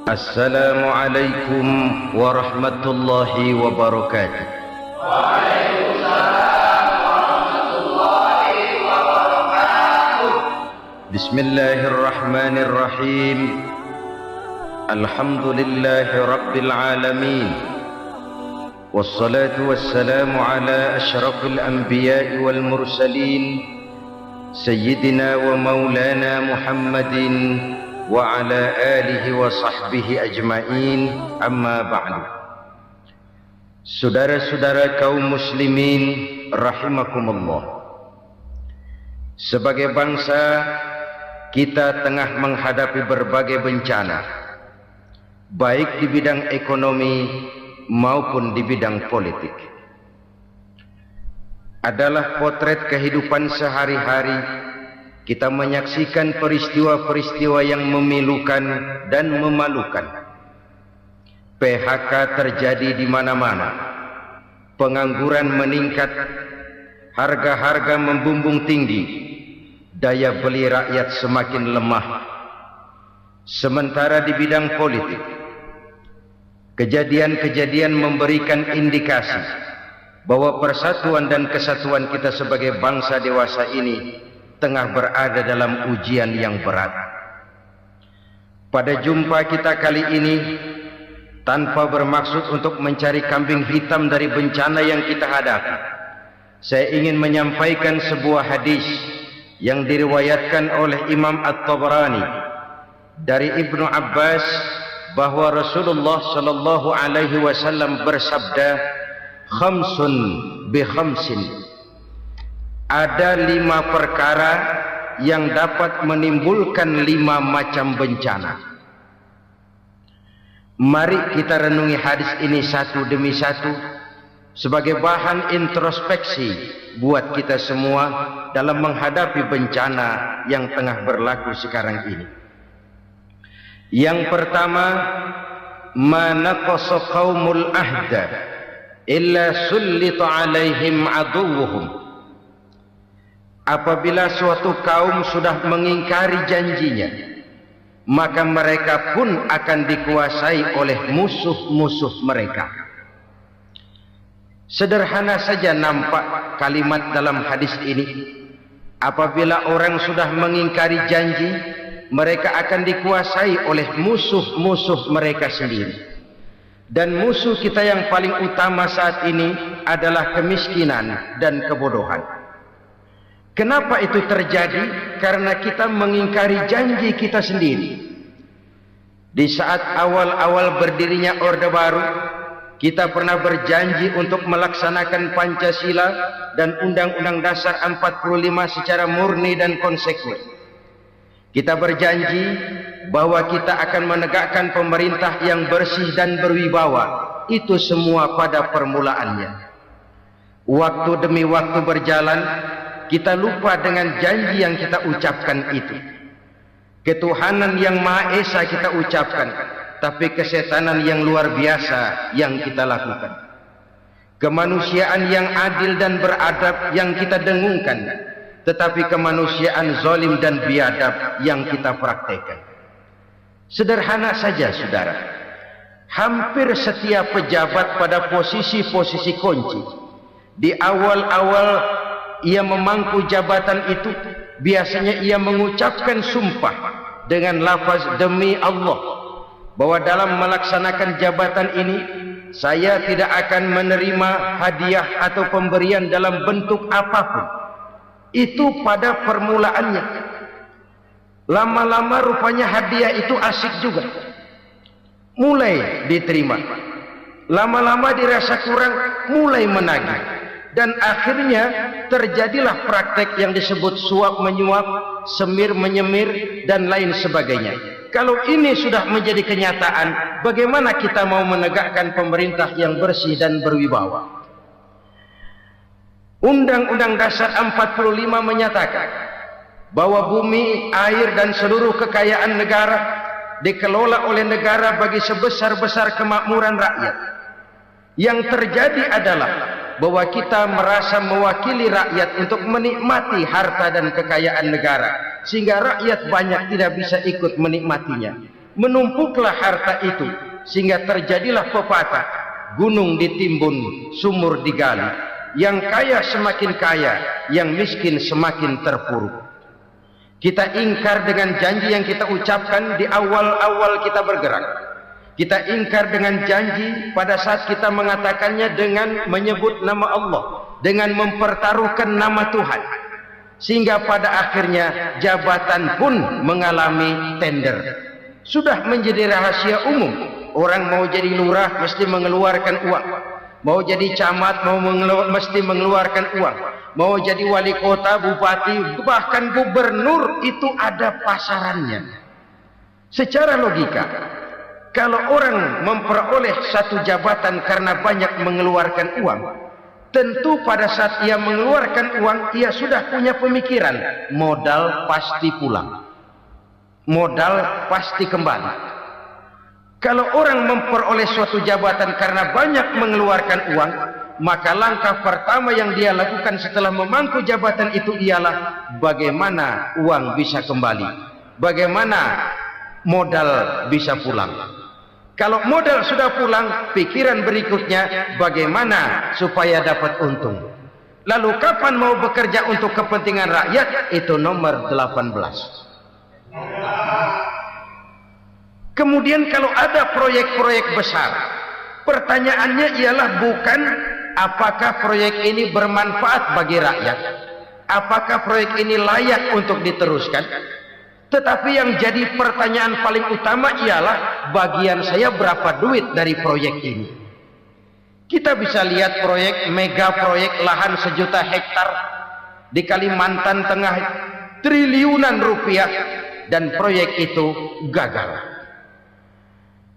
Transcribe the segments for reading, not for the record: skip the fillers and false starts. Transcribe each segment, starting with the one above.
Assalamualaikum warahmatullahi wabarakatuh. Waalaikumsalam warahmatullahi wabarakatuh. Bismillahirrahmanirrahim. Alhamdulillahi rabbil alamin. Wassalatu wassalamu ala asyrafil anbiya'i wal mursalin Sayyidina wa maulana Muhammadin wa ala alihi wa sahbihi ajma'in, amma ba'du. Saudara-saudara kaum muslimin rahimakumullah, sebagai bangsa kita tengah menghadapi berbagai bencana, baik di bidang ekonomi maupun di bidang politik. Adalah potret kehidupan sehari-hari. Kita menyaksikan peristiwa-peristiwa yang memilukan dan memalukan. PHK terjadi di mana-mana. Pengangguran meningkat, harga-harga membumbung tinggi, daya beli rakyat semakin lemah. Sementara di bidang politik, kejadian-kejadian memberikan indikasi bahwa persatuan dan kesatuan kita sebagai bangsa dewasa ini tengah berada dalam ujian yang berat. Pada jumpa kita kali ini, tanpa bermaksud untuk mencari kambing hitam dari bencana yang kita hadapi, saya ingin menyampaikan sebuah hadis yang diriwayatkan oleh Imam At-Tabrani dari Ibnu Abbas bahwa Rasulullah sallallahu alaihi wasallam bersabda, khamsun bi khamsin, ada 5 perkara yang dapat menimbulkan 5 macam bencana. Mari kita renungi hadis ini satu demi satu sebagai bahan introspeksi buat kita semua dalam menghadapi bencana yang tengah berlaku sekarang ini. Yang pertama, ma naqasa qaumul ahda illa sullita alaihim aduwwuhum. Apabila suatu kaum sudah mengingkari janjinya, maka mereka pun akan dikuasai oleh musuh-musuh mereka. Sederhana saja nampak kalimat dalam hadis ini. Apabila orang sudah mengingkari janji, mereka akan dikuasai oleh musuh-musuh mereka sendiri. Dan musuh kita yang paling utama saat ini adalah kemiskinan dan kebodohan. Kenapa itu terjadi? Karena kita mengingkari janji kita sendiri. Di saat awal-awal berdirinya Orde Baru, kita pernah berjanji untuk melaksanakan Pancasila dan Undang-Undang Dasar 45 secara murni dan konsekuen. Kita berjanji bahwa kita akan menegakkan pemerintah yang bersih dan berwibawa. Itu semua pada permulaannya. Waktu demi waktu berjalan, kita lupa dengan janji yang kita ucapkan itu. Ketuhanan yang Maha Esa kita ucapkan, tapi kesetanan yang luar biasa yang kita lakukan. Kemanusiaan yang adil dan beradab yang kita dengungkan, tetapi kemanusiaan zalim dan biadab yang kita praktekkan. Sederhana saja saudara, hampir setiap pejabat pada posisi-posisi kunci, di awal-awal ia memangku jabatan itu, biasanya ia mengucapkan sumpah dengan lafaz demi Allah, bahwa dalam melaksanakan jabatan ini saya tidak akan menerima hadiah atau pemberian dalam bentuk apapun. Itu pada permulaannya. Lama-lama rupanya hadiah itu asik juga, mulai diterima. Lama-lama dirasa kurang, mulai menagih. Dan akhirnya terjadilah praktek yang disebut suap menyuap, semir menyemir, dan lain sebagainya. Kalau ini sudah menjadi kenyataan, bagaimana kita mau menegakkan pemerintah yang bersih dan berwibawa? Undang-Undang Dasar 45 menyatakan bahwa bumi, air, dan seluruh kekayaan negara dikelola oleh negara bagi sebesar-besar kemakmuran rakyat. Yang terjadi adalah bahwa kita merasa mewakili rakyat untuk menikmati harta dan kekayaan negara, sehingga rakyat banyak tidak bisa ikut menikmatinya. Menumpuklah harta itu sehingga terjadilah pepatah, gunung ditimbun, sumur digali. Yang kaya semakin kaya, yang miskin semakin terpuruk. Kita ingkar dengan janji yang kita ucapkan di awal-awal kita bergerak. Kita ingkar dengan janji pada saat kita mengatakannya dengan menyebut nama Allah, dengan mempertaruhkan nama Tuhan. Sehingga pada akhirnya jabatan pun mengalami tender. Sudah menjadi rahasia umum. Orang mau jadi lurah mesti mengeluarkan uang. Mau jadi camat mesti mengeluarkan uang. Mau jadi wali kota, bupati, bahkan gubernur itu ada pasarannya. Secara logika, kalau orang memperoleh satu jabatan karena banyak mengeluarkan uang, tentu pada saat ia mengeluarkan uang, ia sudah punya pemikiran, modal pasti pulang. Modal pasti kembali. Kalau orang memperoleh suatu jabatan karena banyak mengeluarkan uang, maka langkah pertama yang dia lakukan setelah memangku jabatan itu ialah bagaimana uang bisa kembali, bagaimana modal bisa pulang. Kalau modal sudah pulang, pikiran berikutnya bagaimana supaya dapat untung. Lalu kapan mau bekerja untuk kepentingan rakyat? Itu nomor 18. Kemudian kalau ada proyek-proyek besar, pertanyaannya ialah bukan apakah proyek ini bermanfaat bagi rakyat, apakah proyek ini layak untuk diteruskan, tetapi yang jadi pertanyaan paling utama ialah bagian saya berapa duit dari proyek ini. Kita bisa lihat proyek, mega proyek lahan 1 juta hektar di Kalimantan Tengah, triliunan rupiah, dan proyek itu gagal.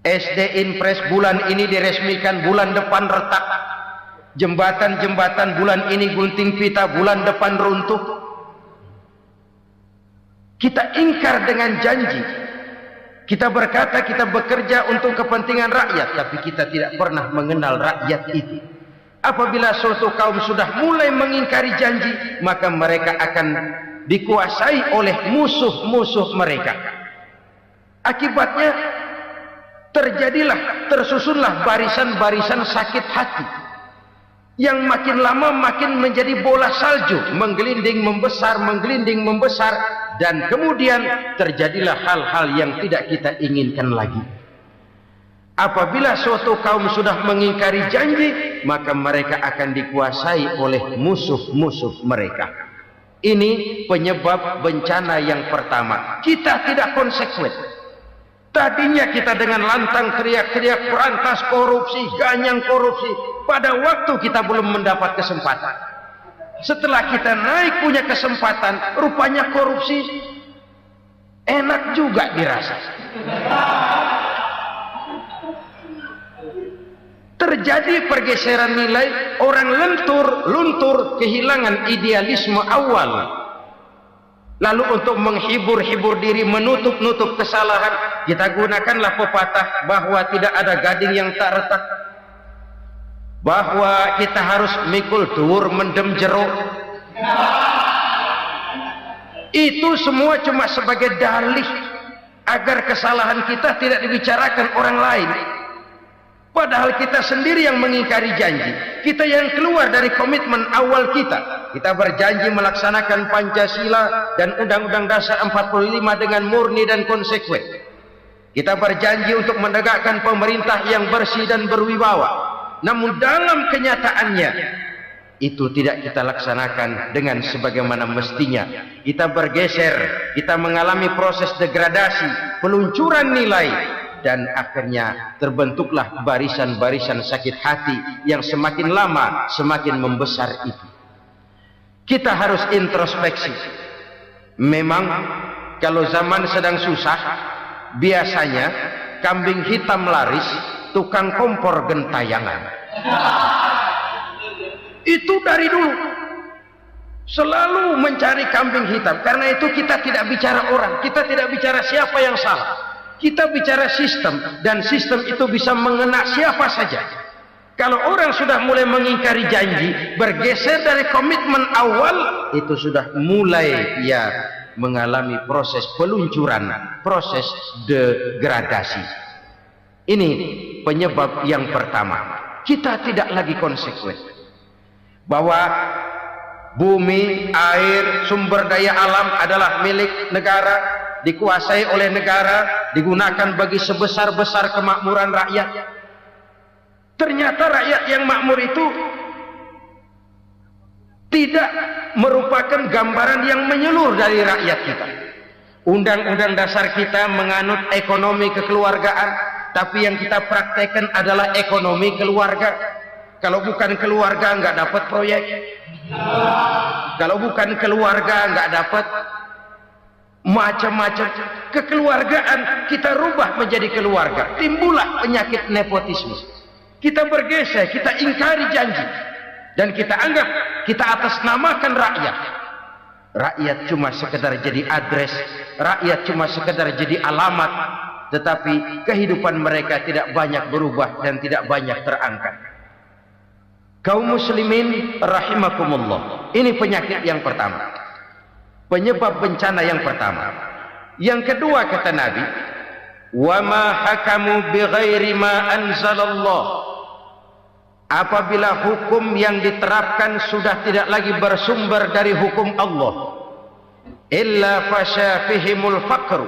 SD Impres bulan ini diresmikan, bulan depan retak. Jembatan-jembatan bulan ini gunting pita, bulan depan runtuh. Kita ingkar dengan janji. Kita berkata kita bekerja untuk kepentingan rakyat, tapi kita tidak pernah mengenal rakyat itu. Apabila suatu kaum sudah mulai mengingkari janji, maka mereka akan dikuasai oleh musuh-musuh mereka. Akibatnya tersusunlah barisan-barisan sakit hati yang makin lama makin menjadi bola salju, menggelinding membesar, dan kemudian terjadilah hal-hal yang tidak kita inginkan lagi. Apabila suatu kaum sudah mengingkari janji, maka mereka akan dikuasai oleh musuh-musuh mereka. Ini penyebab bencana yang pertama. Kita tidak konsekuen. Tadinya kita dengan lantang teriak-teriak berantas korupsi, ganyang korupsi. Pada waktu kita belum mendapat kesempatan. Setelah kita naik punya kesempatan, rupanya korupsi enak juga dirasa. Terjadi pergeseran nilai, orang luntur, kehilangan idealisme awal. Lalu untuk menghibur-hibur diri, menutup-nutup kesalahan, kita gunakanlah pepatah bahwa tidak ada gading yang tak retak, bahwa kita harus mikul dur mendem jeruk. Itu semua cuma sebagai dalih agar kesalahan kita tidak dibicarakan orang lain. Padahal kita sendiri yang mengingkari janji. Kita yang keluar dari komitmen awal kita. Kita berjanji melaksanakan Pancasila dan Undang-Undang Dasar 45 dengan murni dan konsekuen. Kita berjanji untuk menegakkan pemerintah yang bersih dan berwibawa. Namun dalam kenyataannya itu tidak kita laksanakan dengan sebagaimana mestinya. Kita bergeser, kita mengalami proses degradasi, peluncuran nilai, dan akhirnya terbentuklah barisan-barisan sakit hati yang semakin lama semakin membesar itu. Kita harus introspeksi. Memang kalau zaman sedang susah, biasanya kambing hitam laris, tukang kompor gentayangan. Itu dari dulu selalu mencari kambing hitam. Karena itu kita tidak bicara orang, kita tidak bicara siapa yang salah. Kita bicara sistem, dan sistem itu bisa mengena siapa saja. Kalau orang sudah mulai mengingkari janji, bergeser dari komitmen awal, itu sudah mulai ya mengalami proses peluncuran, proses degradasi. Ini penyebab yang pertama. Kita tidak lagi konsekuen bahwa bumi, air, sumber daya alam adalah milik negara, dikuasai oleh negara, digunakan bagi sebesar-besar kemakmuran rakyat. Ternyata rakyat yang makmur itu tidak merupakan gambaran yang menyeluruh dari rakyat kita. Undang-undang dasar kita menganut ekonomi kekeluargaan, tapi yang kita praktekkan adalah ekonomi keluarga. Kalau bukan keluarga nggak dapat proyek. Kalau bukan keluarga nggak dapat macam-macam. Kekeluargaan kita rubah menjadi keluarga. Timbullah penyakit nepotisme. Kita bergeser, kita ingkari janji. Dan kita anggap kita atasnamakan rakyat. Rakyat cuma sekedar jadi address, rakyat cuma sekedar jadi alamat, tetapi kehidupan mereka tidak banyak berubah dan tidak banyak terangkat. Kaum muslimin rahimakumullah. Ini penyakit yang pertama. Penyebab bencana yang pertama. Yang kedua kata Nabi, wa ma hakamu bighairi ma anzalallah. Apabila hukum yang diterapkan sudah tidak lagi bersumber dari hukum Allah, illa fasha fihimul faqru,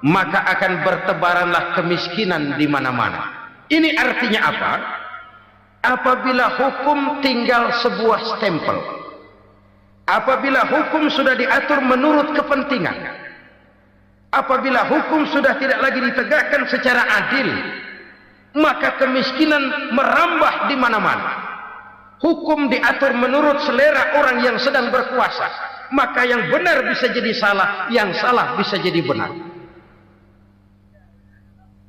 maka akan bertebaranlah kemiskinan di mana-mana. Ini artinya apa? Apabila hukum tinggal sebuah stempel, apabila hukum sudah diatur menurut kepentingan, apabila hukum sudah tidak lagi ditegakkan secara adil, maka kemiskinan merambah di mana-mana. Hukum diatur menurut selera orang yang sedang berkuasa, maka yang benar bisa jadi salah, yang salah bisa jadi benar.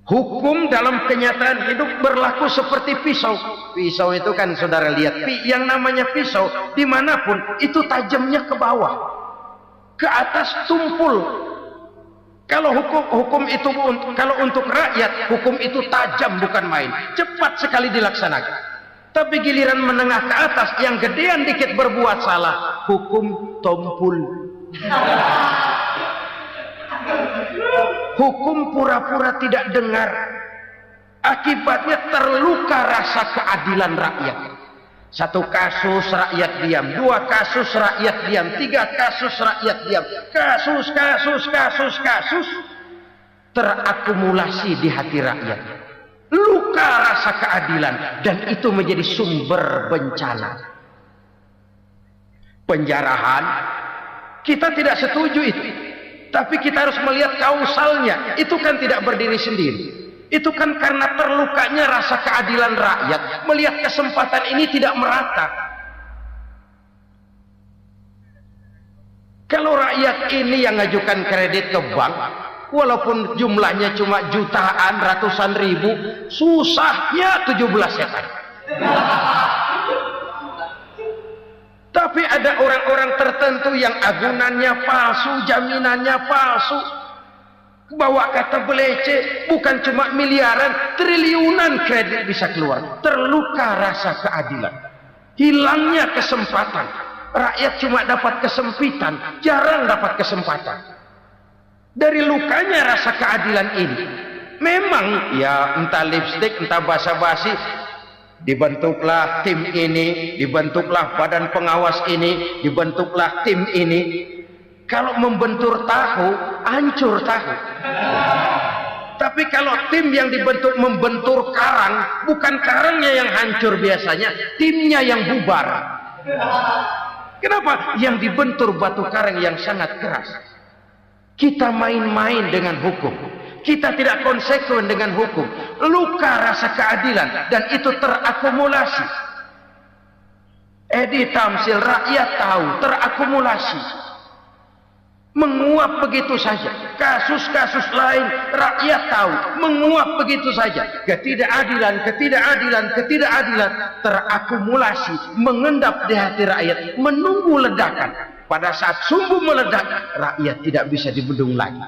Hukum dalam kenyataan hidup berlaku seperti pisau. Pisau itu kan saudara lihat, yang namanya pisau dimanapun itu tajamnya ke bawah, ke atas tumpul. Kalau hukum itu kalau untuk rakyat, hukum itu tajam bukan main, cepat sekali dilaksanakan. Tapi giliran menengah ke atas yang gedean dikit berbuat salah, hukum tumpul. Hukum pura-pura tidak dengar. Akibatnya terluka rasa keadilan rakyat. Satu kasus rakyat diam, dua kasus rakyat diam, tiga kasus rakyat diam. Kasus terakumulasi di hati rakyat. Luka rasa keadilan, dan itu menjadi sumber bencana. Penjarahan, kita tidak setuju itu. Tapi kita harus melihat kausalnya. Itu kan tidak berdiri sendiri. Itu kan karena terlukanya rasa keadilan rakyat, melihat kesempatan ini tidak merata. Kalau rakyat ini yang ngajukan kredit ke bank, walaupun jumlahnya cuma jutaan, ratusan ribu, susahnya 17 setan. Tapi ada orang-orang tertentu yang agunannya palsu, jaminannya palsu, bawa kata belece, bukan cuma miliaran, triliunan kredit bisa keluar. Terluka rasa keadilan, hilangnya kesempatan. Rakyat cuma dapat kesempitan, jarang dapat kesempatan. Dari lukanya rasa keadilan ini, memang ya entah lipstik, entah basa-basi, dibentuklah tim ini, dibentuklah badan pengawas ini, dibentuklah tim ini. Kalau membentur tahu, hancur tahu. Tapi kalau tim yang dibentuk membentur karang, bukan karangnya yang hancur biasanya, timnya yang bubar. Kenapa? Yang dibentur batu karang yang sangat keras. Kita main-main dengan hukum. Kita tidak konsekuen dengan hukum. Luka rasa keadilan, dan itu terakumulasi. Edi Tamsil, rakyat tahu, terakumulasi. Menguap begitu saja. Kasus-kasus lain rakyat tahu, menguap begitu saja. Ketidakadilan terakumulasi, mengendap di hati rakyat, menunggu ledakan. Pada saat sumbu meledak, rakyat tidak bisa dibendung lagi.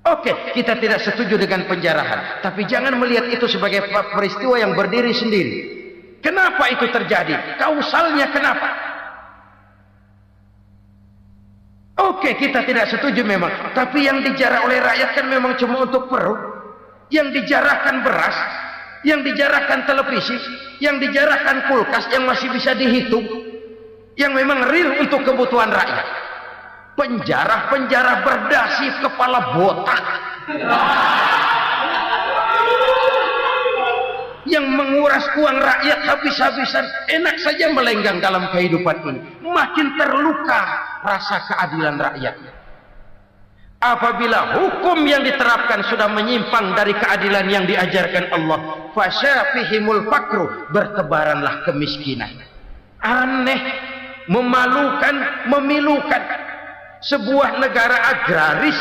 Oke, kita tidak setuju dengan penjarahan, tapi jangan melihat itu sebagai peristiwa yang berdiri sendiri. Kenapa itu terjadi? Kausalnya kenapa? Oke, kita tidak setuju memang, tapi yang dijarah oleh rakyat kan memang cuma untuk perut. Yang dijarahkan beras, yang dijarahkan televisi, yang dijarahkan kulkas yang masih bisa dihitung, yang memang real untuk kebutuhan rakyat. Penjara berdasi kepala botak yang menguras uang rakyat habis-habisan, enak saja melenggang dalam kehidupan ini. Makin terluka rasa keadilan rakyat. Apabila hukum yang diterapkan sudah menyimpang dari keadilan yang diajarkan Allah, fasyafihimul fakru, bertebaranlah kemiskinan. Aneh, memalukan, memilukan. Sebuah negara agraris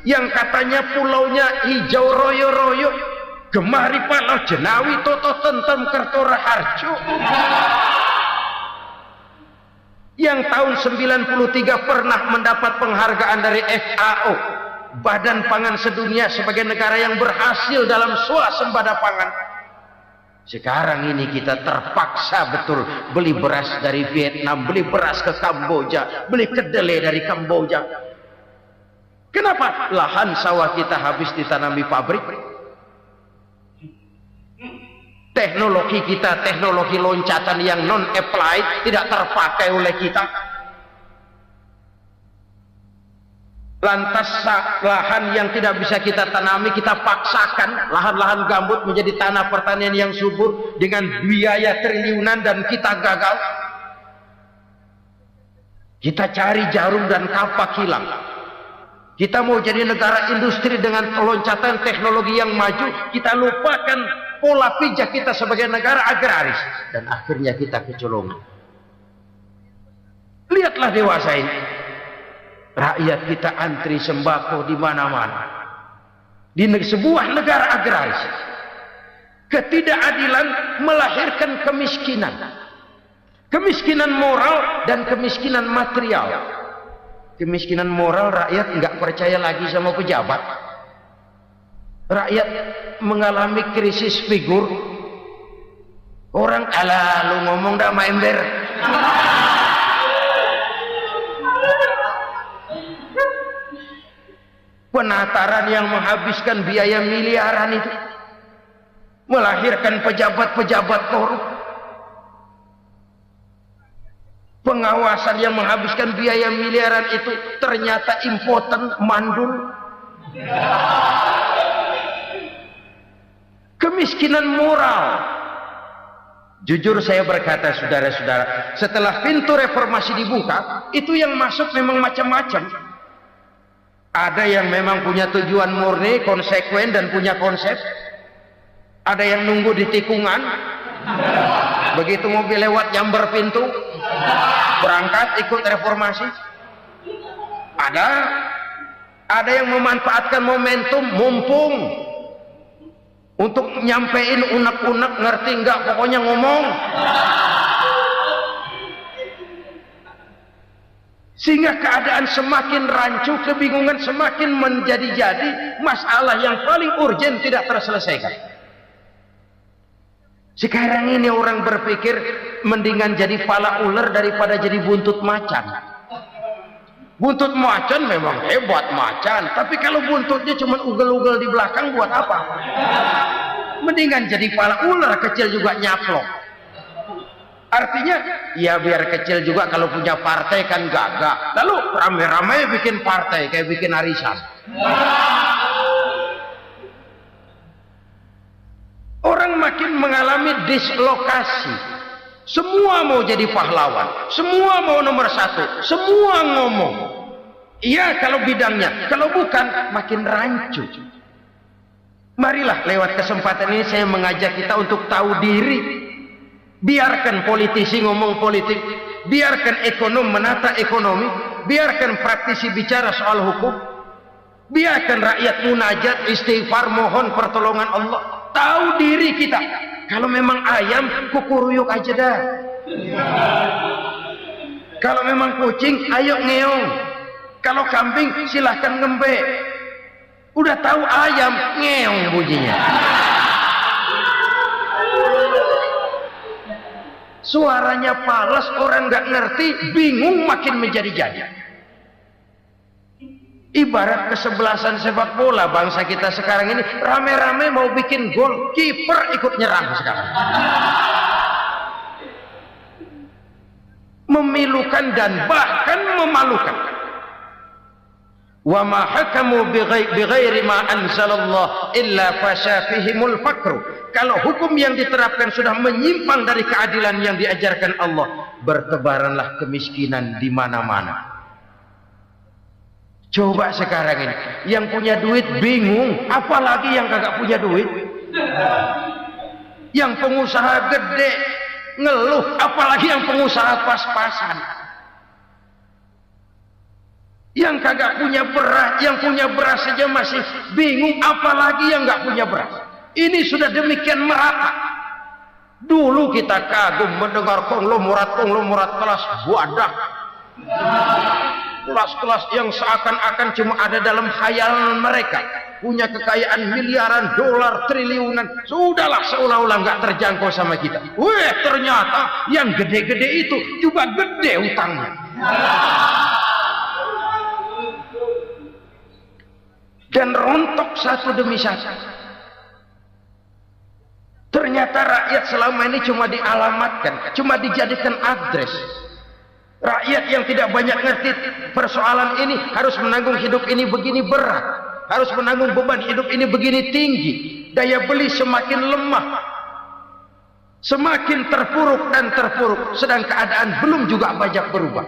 yang katanya pulaunya hijau royo-royo, gemari palau jenawi toto tentem kertora harjo, yang tahun 93 pernah mendapat penghargaan dari FAO, Badan Pangan Sedunia, sebagai negara yang berhasil dalam swasembada pangan. Sekarang ini kita terpaksa betul beli beras dari Vietnam, beli beras ke Kamboja, beli kedelai dari Kamboja. Kenapa? Lahan sawah kita habis ditanami pabrik. Teknologi kita, teknologi loncatan yang non-applied, tidak terpakai oleh kita. Lantas lahan yang tidak bisa kita tanami, kita paksakan lahan-lahan gambut menjadi tanah pertanian yang subur dengan biaya triliunan, dan kita gagal. Kita cari jarum dan kapak hilang. Kita mau jadi negara industri dengan loncatan teknologi yang maju, kita lupakan pola pijak kita sebagai negara agraris, dan akhirnya kita kecolongan. Lihatlah dewasa ini, rakyat kita antri sembako di mana-mana. Di sebuah negara agraris, ketidakadilan melahirkan kemiskinan, kemiskinan moral dan kemiskinan material. Kemiskinan moral, rakyat nggak percaya lagi sama pejabat. Rakyat mengalami krisis figur. Orang ala lu ngomong dah main ember. Penataran yang menghabiskan biaya miliaran itu melahirkan pejabat-pejabat korup. Pengawasan yang menghabiskan biaya miliaran itu ternyata impoten, mandul. Kemiskinan moral. Jujur saya berkata, saudara-saudara, setelah pintu reformasi dibuka, itu yang masuk memang macam-macam. Ada yang memang punya tujuan murni, konsekuen, dan punya konsep. Ada yang nunggu di tikungan, begitu mobil lewat nyamber pintu, berangkat ikut reformasi. Ada yang memanfaatkan momentum, mumpung, untuk nyampein unek-unek, ngerti enggak, pokoknya ngomong. Sehingga keadaan semakin rancu, kebingungan semakin menjadi-jadi, masalah yang paling urgen tidak terselesaikan. Sekarang ini orang berpikir mendingan jadi pala ular daripada jadi buntut macan. Buntut macan memang hebat macan, tapi kalau buntutnya cuma ugel-ugel di belakang buat apa? Mendingan jadi pala ular, kecil juga nyaplok. Artinya ya biar kecil juga kalau punya partai kan gagah. Lalu rame-rame bikin partai kayak bikin arisan. Orang makin mengalami dislokasi. Semua mau jadi pahlawan, semua mau nomor satu, semua ngomong. Iya kalau bidangnya, kalau bukan makin rancu. Marilah lewat kesempatan ini saya mengajak kita untuk tahu diri. Biarkan politisi ngomong politik, biarkan ekonom menata ekonomi, biarkan praktisi bicara soal hukum, biarkan rakyat munajat, istighfar, mohon pertolongan Allah. Tahu diri kita. Kalau memang ayam, kukuruyuk aja dah. Kalau memang kucing, ayo ngeong. Kalau kambing, silahkan ngembe. Udah tahu ayam, ngeong bunyinya. Suaranya palas, orang nggak ngerti, bingung, makin menjadi-jadi. Ibarat kesebelasan sepak bola bangsa kita sekarang ini, rame-rame mau bikin gol, kiper ikut nyerang sekarang. Memilukan dan bahkan memalukan. Wa ma hakamu bighairi ma anzalallah illa fasha fihimul fakru. Kalau hukum yang diterapkan sudah menyimpang dari keadilan yang diajarkan Allah, bertebaranlah kemiskinan di mana-mana. Coba sekarang ini, yang punya duit bingung, apalagi yang kagak punya duit. Yang pengusaha gede ngeluh, apalagi yang pengusaha pas-pasan. Yang kagak punya beras, yang punya beras saja masih bingung, apalagi yang nggak punya beras. Ini sudah demikian merata. Dulu kita kagum mendengar konglomerat kelas wadah. Kelas-kelas yang seakan-akan cuma ada dalam khayalan mereka, punya kekayaan miliaran dolar, triliunan, sudahlah seolah-olah nggak terjangkau sama kita. Weh, ternyata yang gede-gede itu juga gede utangnya. Dan rontok satu demi satu. Ternyata rakyat selama ini cuma dialamatkan, cuma dijadikan address. Rakyat yang tidak banyak ngerti persoalan ini harus menanggung hidup ini begini berat, harus menanggung beban hidup ini begini tinggi, daya beli semakin lemah, semakin terpuruk dan terpuruk, sedang keadaan belum juga banyak berubah.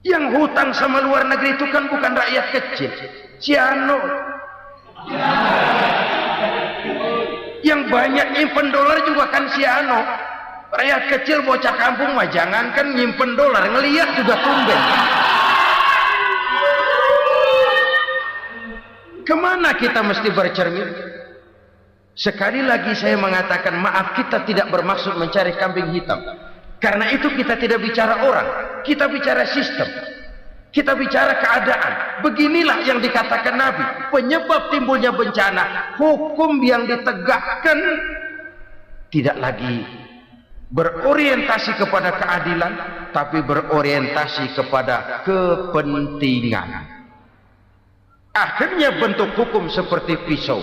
Yang hutang sama luar negeri itu kan bukan rakyat kecil, Ciano. Yang banyak nyimpen dolar juga kan Ciano. Rakyat kecil bocah kampung mah jangankan nyimpen dolar, ngelihat juga tumben. Kemana kita mesti bercermin? Sekali lagi saya mengatakan maaf, kita tidak bermaksud mencari kambing hitam. Karena itu kita tidak bicara orang, kita bicara sistem, kita bicara keadaan. Beginilah yang dikatakan Nabi, penyebab timbulnya bencana, hukum yang ditegakkan tidak lagi berorientasi kepada keadilan, tapi berorientasi kepada kepentingan. Akhirnya bentuk hukum seperti pisau,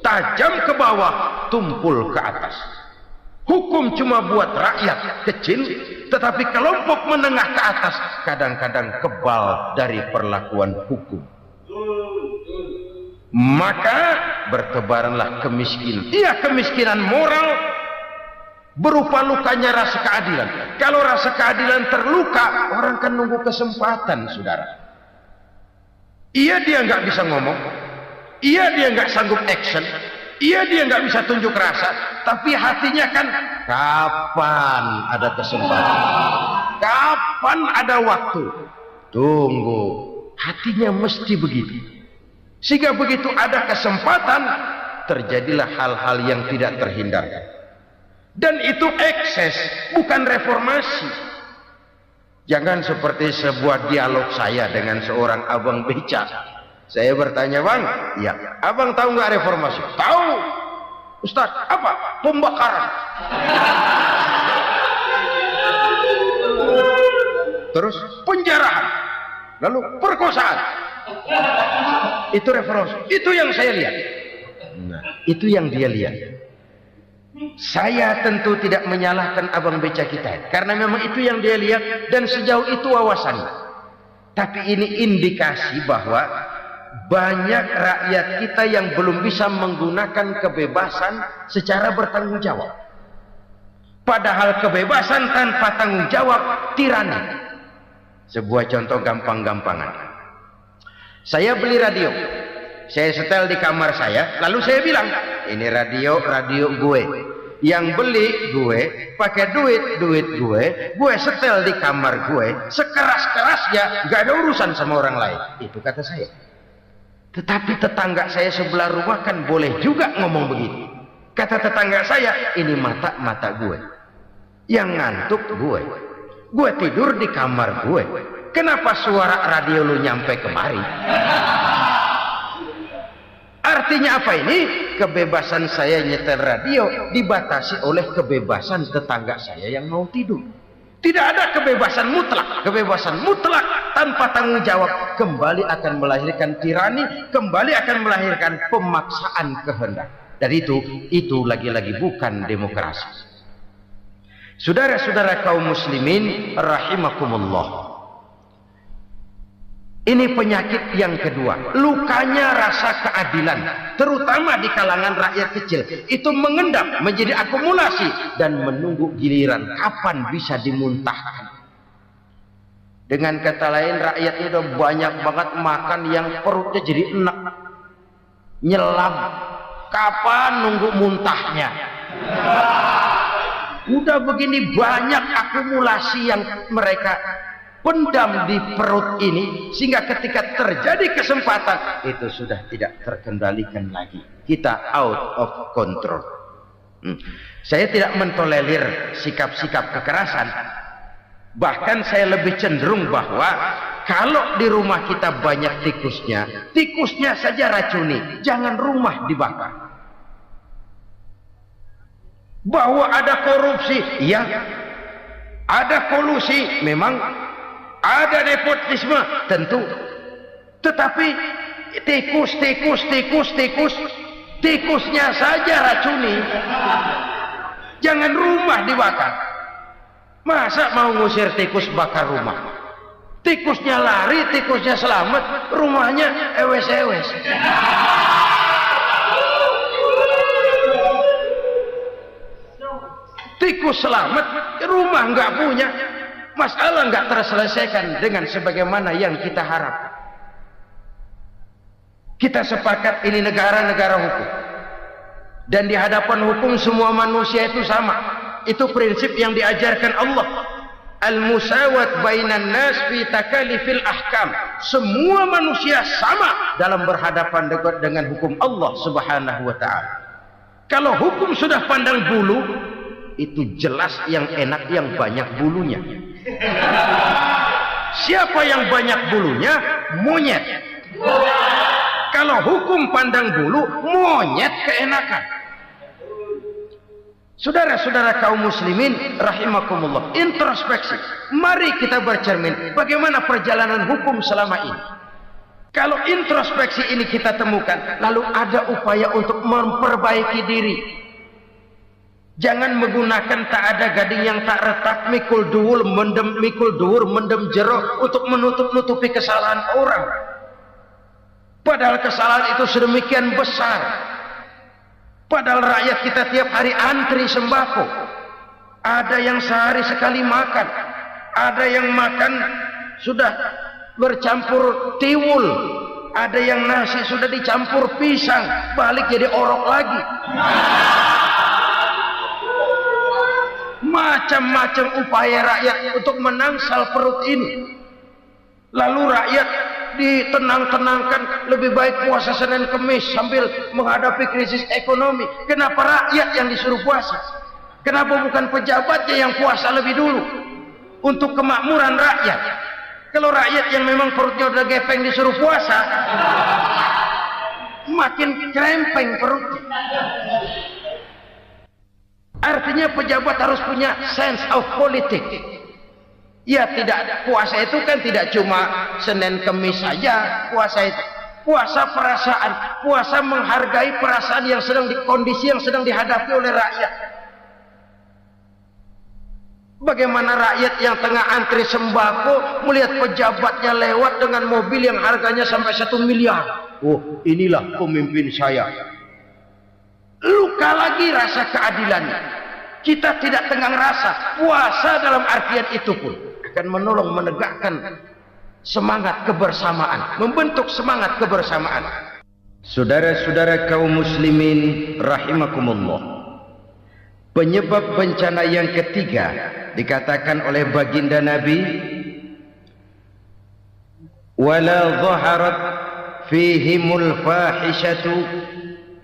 tajam ke bawah, tumpul ke atas. Hukum cuma buat rakyat kecil, tetapi kelompok menengah ke atas kadang-kadang kebal dari perlakuan hukum. Maka bertebaranlah kemiskinan. Iya, kemiskinan moral berupa lukanya rasa keadilan. Kalau rasa keadilan terluka, orang kan nunggu kesempatan, saudara. Iya, dia nggak bisa ngomong, iya dia nggak sanggup action, iya dia nggak bisa tunjuk rasa, tapi hatinya kan kapan ada kesempatan, kapan ada waktu, tunggu. Hatinya mesti begitu, sehingga begitu ada kesempatan terjadilah hal-hal yang tidak terhindarkan. Dan itu ekses, bukan reformasi. Jangan seperti sebuah dialog saya dengan seorang abang beca. Saya bertanya, bang, ya, abang tahu nggak reformasi? Tahu, Ustaz. Apa? Pembakaran. Terus penjarahan, lalu perkosaan. Itu reformasi. Itu yang saya lihat. Nah, itu yang dia lihat. Saya tentu tidak menyalahkan abang beca kita, karena memang itu yang dia lihat dan sejauh itu wawasannya. Tapi ini indikasi bahwa banyak rakyat kita yang belum bisa menggunakan kebebasan secara bertanggung jawab. Padahal kebebasan tanpa tanggung jawab tirani. Sebuah contoh gampang-gampangan. Saya beli radio, saya setel di kamar saya, lalu saya bilang, ini radio gue, yang beli gue, pakai duit gue setel di kamar gue, sekeras-kerasnya, gak ada urusan sama orang lain. Itu kata saya. Tetapi tetangga saya sebelah rumah kan boleh juga ngomong begitu. Kata tetangga saya, ini mata gue, yang ngantuk gue tidur di kamar gue, kenapa suara radio lu nyampe kemari? Artinya apa ini? Kebebasan saya nyetel radio dibatasi oleh kebebasan tetangga saya yang mau tidur. Tidak ada kebebasan mutlak. Kebebasan mutlak tanpa tanggung jawab kembali akan melahirkan tirani, kembali akan melahirkan pemaksaan kehendak. Dan itu lagi-lagi bukan demokrasi. Saudara-saudara kaum muslimin rahimakumullah. Ini penyakit yang kedua, lukanya rasa keadilan, terutama di kalangan rakyat kecil. Itu mengendap menjadi akumulasi dan menunggu giliran kapan bisa dimuntahkan. Dengan kata lain, rakyat itu udah banyak banget makan yang perutnya jadi enak, nyelam. Kapan nunggu muntahnya? Udah begini banyak akumulasi yang mereka pendam di perut ini, sehingga ketika terjadi kesempatan itu sudah tidak terkendalikan lagi. Kita out of control. Saya tidak mentolerir sikap-sikap kekerasan. Bahkan saya lebih cenderung bahwa kalau di rumah kita banyak tikusnya saja racuni, jangan rumah dibakar. Bahwa ada korupsi, ya, ada kolusi, memang ada nepotisme, tentu. Tetapi tikusnya saja racuni. Jangan rumah dibakar. Masa mau ngusir tikus bakar rumah? Tikusnya lari, tikusnya selamat, rumahnya ewes-ewes. Tikus selamat, rumah nggak punya. Masalah nggak terselesaikan dengan sebagaimana yang kita harapkan. Kita sepakat ini negara hukum, dan di hadapan hukum semua manusia itu sama. Itu prinsip yang diajarkan Allah. Al-musawat bainan nas fi takalifil ahkam. Semua manusia sama dalam berhadapan dengan hukum Allah Subhanahu wa taala. Kalau hukum sudah pandang bulu, itu jelas yang enak yang banyak bulunya. Siapa yang banyak bulunya? Monyet. Kalau hukum pandang bulu, monyet keenakan. Saudara-saudara kaum muslimin rahimakumullah, introspeksi. Mari kita bercermin bagaimana perjalanan hukum selama ini. Kalau introspeksi ini kita temukan, lalu ada upaya untuk memperbaiki diri. Jangan menggunakan tak ada gading yang tak retak, mikul duwur mendem jero untuk menutupi kesalahan orang. Padahal kesalahan itu sedemikian besar. Padahal rakyat kita tiap hari antri sembako. Ada yang sehari sekali makan, ada yang makan sudah bercampur tiwul, ada yang nasi sudah dicampur pisang, balik jadi orok lagi. Macam-macam upaya rakyat untuk menangsal perut ini. Lalu rakyat ditenang-tenangkan, lebih baik puasa Senin Kemis sambil menghadapi krisis ekonomi. Kenapa rakyat yang disuruh puasa? Kenapa bukan pejabatnya yang puasa lebih dulu untuk kemakmuran rakyat? Kalau rakyat yang memang perutnya udah gepeng disuruh puasa, makin krempeng perutnya. Artinya pejabat harus punya sense of politics. Ya, tidak, puasa itu kan tidak cuma Senin Kemis saja. Puasa itu puasa perasaan, puasa menghargai perasaan yang sedang kondisi yang sedang dihadapi oleh rakyat. Bagaimana rakyat yang tengah antri sembako melihat pejabatnya lewat dengan mobil yang harganya sampai 1 miliar. Oh, inilah pemimpin saya. Luka lagi rasa keadilannya. Kita tidak tenggang rasa. Puasa dalam artian itu pun akan menolong menegakkan semangat kebersamaan, membentuk semangat kebersamaan. Saudara-saudara kaum muslimin rahimakumullah, penyebab bencana yang ketiga dikatakan oleh baginda Nabi, wala dhaharat fihimul fahishatu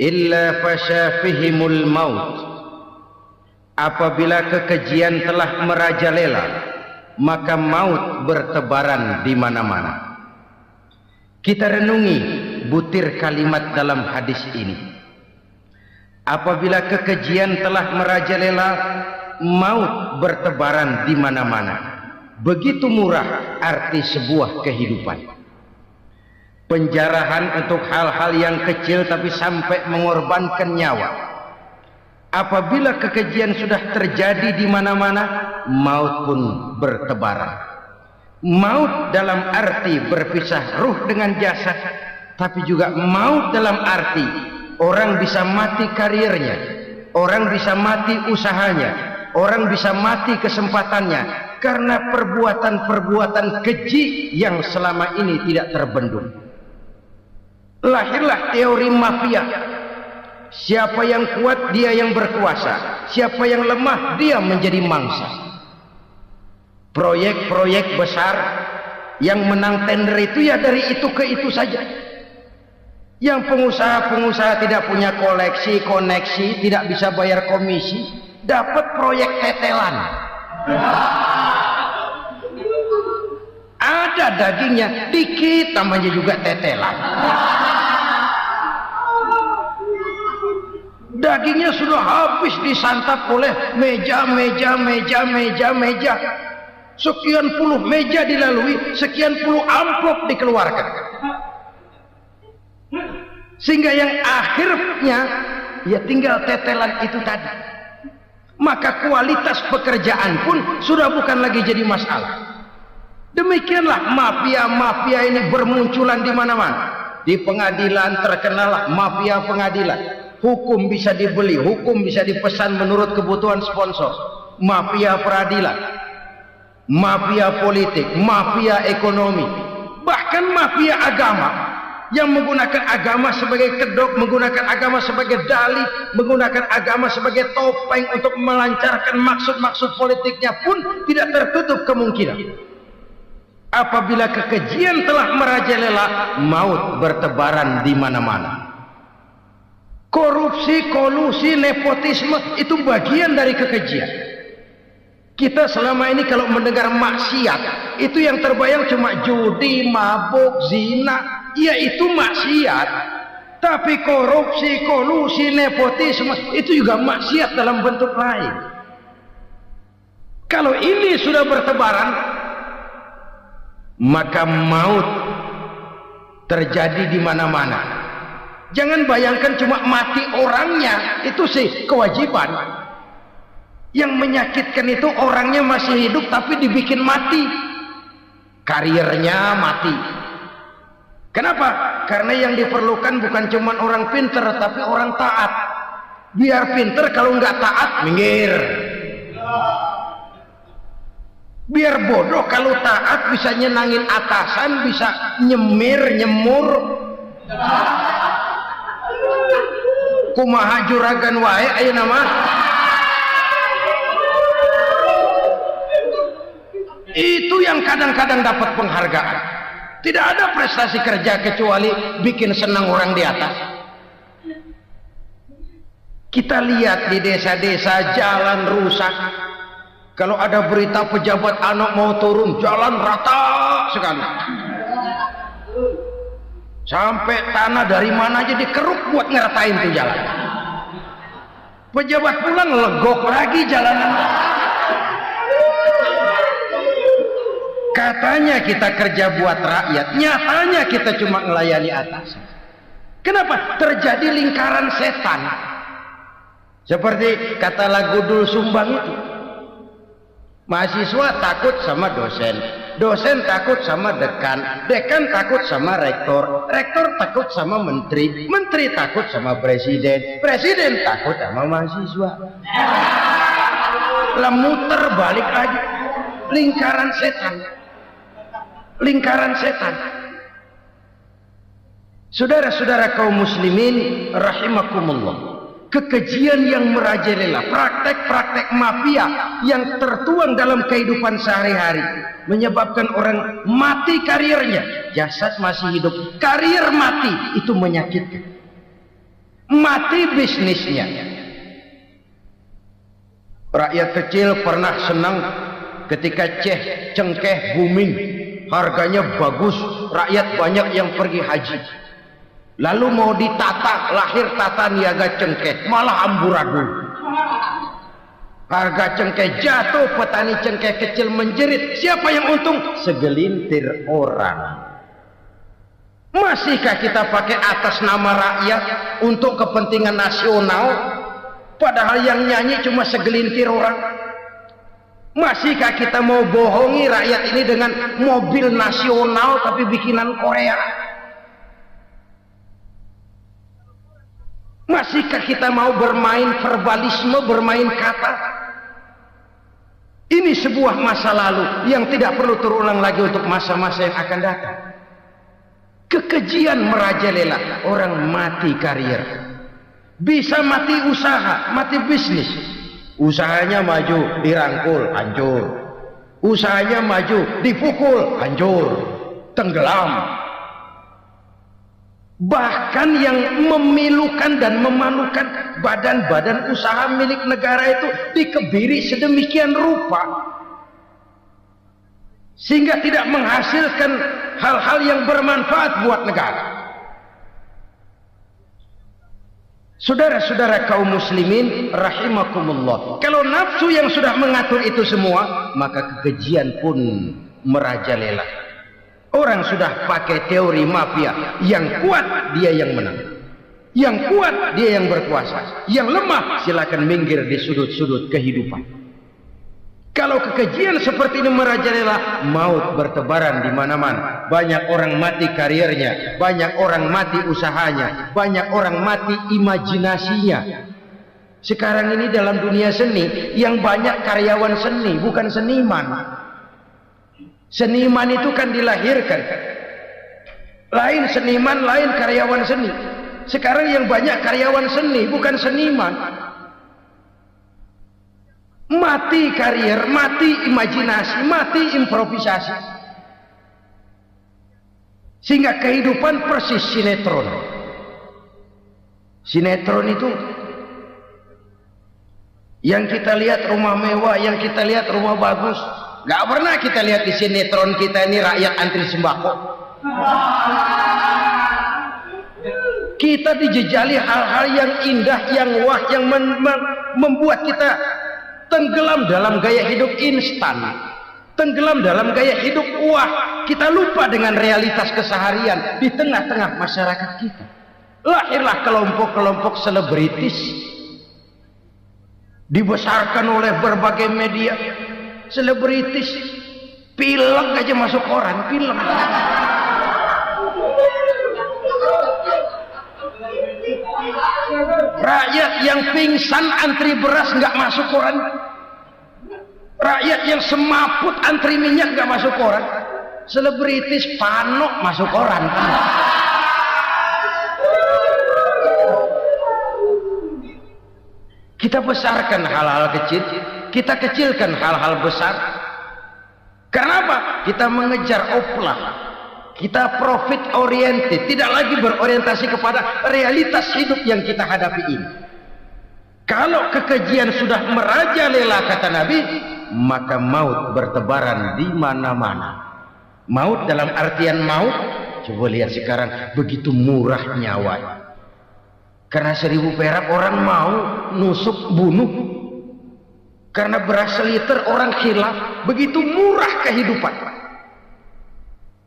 illa fasha fihimul maut. Apabila kekejian telah merajalela, maka maut bertebaran di mana-mana. Kita renungi butir kalimat dalam hadis ini. Apabila kekejian telah merajalela, maut bertebaran di mana-mana. Begitu murah arti sebuah kehidupan. Penjarahan untuk hal-hal yang kecil tapi sampai mengorbankan nyawa. Apabila kekejian sudah terjadi di mana-mana, maut pun bertebaran. Maut dalam arti berpisah ruh dengan jasad, tapi juga maut dalam arti orang bisa mati karirnya, orang bisa mati usahanya, orang bisa mati kesempatannya karena perbuatan-perbuatan keji yang selama ini tidak terbendung. Lahirlah teori mafia. Siapa yang kuat dia yang berkuasa, siapa yang lemah dia menjadi mangsa. Proyek-proyek besar yang menang tender itu ya dari itu ke itu saja. Yang pengusaha-pengusaha tidak punya koleksi, koneksi, tidak bisa bayar komisi, dapat proyek tetelan. Ada dagingnya dikit, namanya juga tetelan. Dagingnya sudah habis disantap oleh meja. Sekian puluh meja dilalui, sekian puluh amplop dikeluarkan. Sehingga yang akhirnya ya tinggal tetelan itu tadi. Maka kualitas pekerjaan pun sudah bukan lagi jadi masalah. Demikianlah mafia-mafia ini bermunculan di mana-mana. Di pengadilan terkenal mafia pengadilan. Hukum bisa dibeli, hukum bisa dipesan menurut kebutuhan sponsor. Mafia peradilan, mafia politik, mafia ekonomi, bahkan mafia agama yang menggunakan agama sebagai kedok, menggunakan agama sebagai dalih, menggunakan agama sebagai topeng untuk melancarkan maksud-maksud politiknya pun tidak tertutup kemungkinan. Apabila kekejian telah merajalela, maut bertebaran di mana-mana. Korupsi, kolusi, nepotisme itu bagian dari kekejian. Kita selama ini kalau mendengar maksiat, itu yang terbayang cuma judi, mabuk, zina. Ya itu maksiat. Tapi korupsi, kolusi, nepotisme itu juga maksiat dalam bentuk lain. Kalau ini sudah bertebaran, maka maut terjadi di mana-mana. Jangan bayangkan cuma mati orangnya, itu sih kewajiban. Yang menyakitkan itu orangnya masih hidup tapi dibikin mati. Karirnya mati. Kenapa? Karena yang diperlukan bukan cuma orang pinter tapi orang taat. Biar pinter, kalau nggak taat minggir. Biar bodoh, kalau taat bisa nyenangin atasan, bisa nyemur. Kumaha juragan wae ayeuna mah. Itu yang kadang-kadang dapat penghargaan. Tidak ada prestasi kerja kecuali bikin senang orang di atas. Kita lihat di desa-desa jalan rusak. Kalau ada berita pejabat anak mau turun, jalan rata sekali. Sampai tanah dari mana aja dikeruk buat ngeratain tuh jalan. Pejabat pulang legok lagi jalanan. Katanya kita kerja buat rakyat, nyatanya kita cuma melayani atas. Kenapa? Terjadi lingkaran setan. Seperti kata lagu Dul Sumbang itu. Mahasiswa takut sama dosen, dosen takut sama dekan, dekan takut sama rektor, rektor takut sama menteri, menteri takut sama presiden, presiden takut sama mahasiswa. Lah muter balik lagi, lingkaran setan, lingkaran setan. Saudara-saudara kaum muslimin rahimakumullah, kekejian yang merajalela, praktek-praktek mafia yang tertuang dalam kehidupan sehari-hari menyebabkan orang mati karirnya, jasad masih hidup, karir mati, itu menyakitkan. Mati bisnisnya. Rakyat kecil pernah senang ketika cengkeh booming, harganya bagus, rakyat banyak yang pergi haji. Lalu mau ditata, lahir tata niaga cengkeh, malah amburadul. Harga cengkeh jatuh, petani cengkeh kecil menjerit. Siapa yang untung? Segelintir orang. Masihkah kita pakai atas nama rakyat untuk kepentingan nasional, padahal yang nyanyi cuma segelintir orang? Masihkah kita mau bohongi rakyat ini dengan mobil nasional tapi bikinan Korea? Masihkah kita mau bermain verbalisme, bermain kata? Ini sebuah masa lalu yang tidak perlu terulang lagi untuk masa-masa yang akan datang. Kekejian merajalela, orang mati karier, bisa mati usaha, mati bisnis. Usahanya maju, dirangkul, hancur. Usahanya maju, dipukul, hancur, tenggelam. Bahkan yang memilukan dan memalukan badan-badan usaha milik negara itu dikebiri sedemikian rupa sehingga tidak menghasilkan hal-hal yang bermanfaat buat negara. Saudara-saudara kaum muslimin rahimakumullah, kalau nafsu yang sudah mengatur itu semua, maka kekejian pun merajalela. Orang sudah pakai teori mafia, yang kuat dia yang menang, yang kuat dia yang berkuasa, yang lemah silakan minggir di sudut-sudut kehidupan. Kalau kekejian seperti ini merajalela, maut bertebaran di mana-mana. Banyak orang mati karirnya, banyak orang mati usahanya, banyak orang mati imajinasinya. Sekarang ini dalam dunia seni, yang banyak karyawan seni, bukan seniman. Seniman itu kan dilahirkan, lain seniman, lain karyawan seni. Sekarang yang banyak karyawan seni, bukan seniman. Mati karier, mati imajinasi, mati improvisasi, sehingga kehidupan persis sinetron. Sinetron itu yang kita lihat rumah mewah, yang kita lihat rumah bagus. Gak pernah kita lihat di sinetron kita ini rakyat antri sembako. Kita dijejali hal-hal yang indah, yang wah, yang membuat kita tenggelam dalam gaya hidup instan, tenggelam dalam gaya hidup wah. Kita lupa dengan realitas keseharian di tengah-tengah masyarakat kita. Lahirlah kelompok-kelompok selebritis, dibesarkan oleh berbagai media. Selebritis, film aja masuk koran, film. Rakyat yang pingsan antri beras nggak masuk koran. Rakyat yang semaput antri minyak nggak masuk koran. Selebritis panok masuk koran. Kita besarkan hal-hal kecil, kita kecilkan hal-hal besar. Kenapa? Kita mengejar oplah. Kita profit oriented, tidak lagi berorientasi kepada realitas hidup yang kita hadapi ini. Kalau kekejian sudah merajalela, kata Nabi, maka maut bertebaran di mana-mana. Maut dalam artian maut, coba lihat sekarang begitu murah nyawa. Karena 1000 perak orang mau nusuk bunuh. Karena beras seliter orang khilaf, begitu murah kehidupan.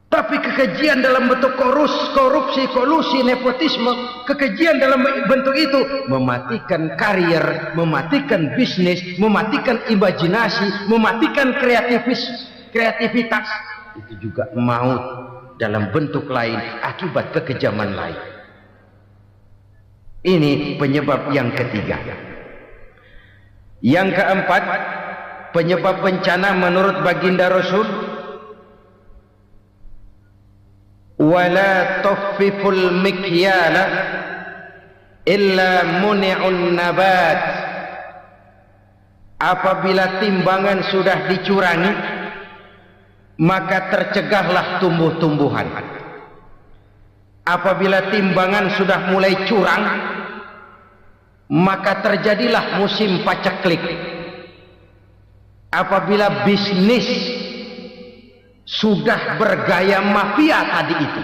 Tapi kekejian dalam bentuk korupsi, kolusi, nepotisme, kekejian dalam bentuk itu mematikan karier, mematikan bisnis, mematikan imajinasi, mematikan kreativitas. Itu juga maut dalam bentuk lain akibat kekejaman lain. Ini penyebab yang ketiga. Yang keempat, penyebab bencana menurut baginda Rasul, wala tuffiful mikyala illa muni'un nabat. Apabila timbangan sudah dicurangi, maka tercegahlah tumbuh-tumbuhan. Apabila timbangan sudah mulai curang, maka terjadilah musim paceklik. Apabila bisnis sudah bergaya mafia tadi itu,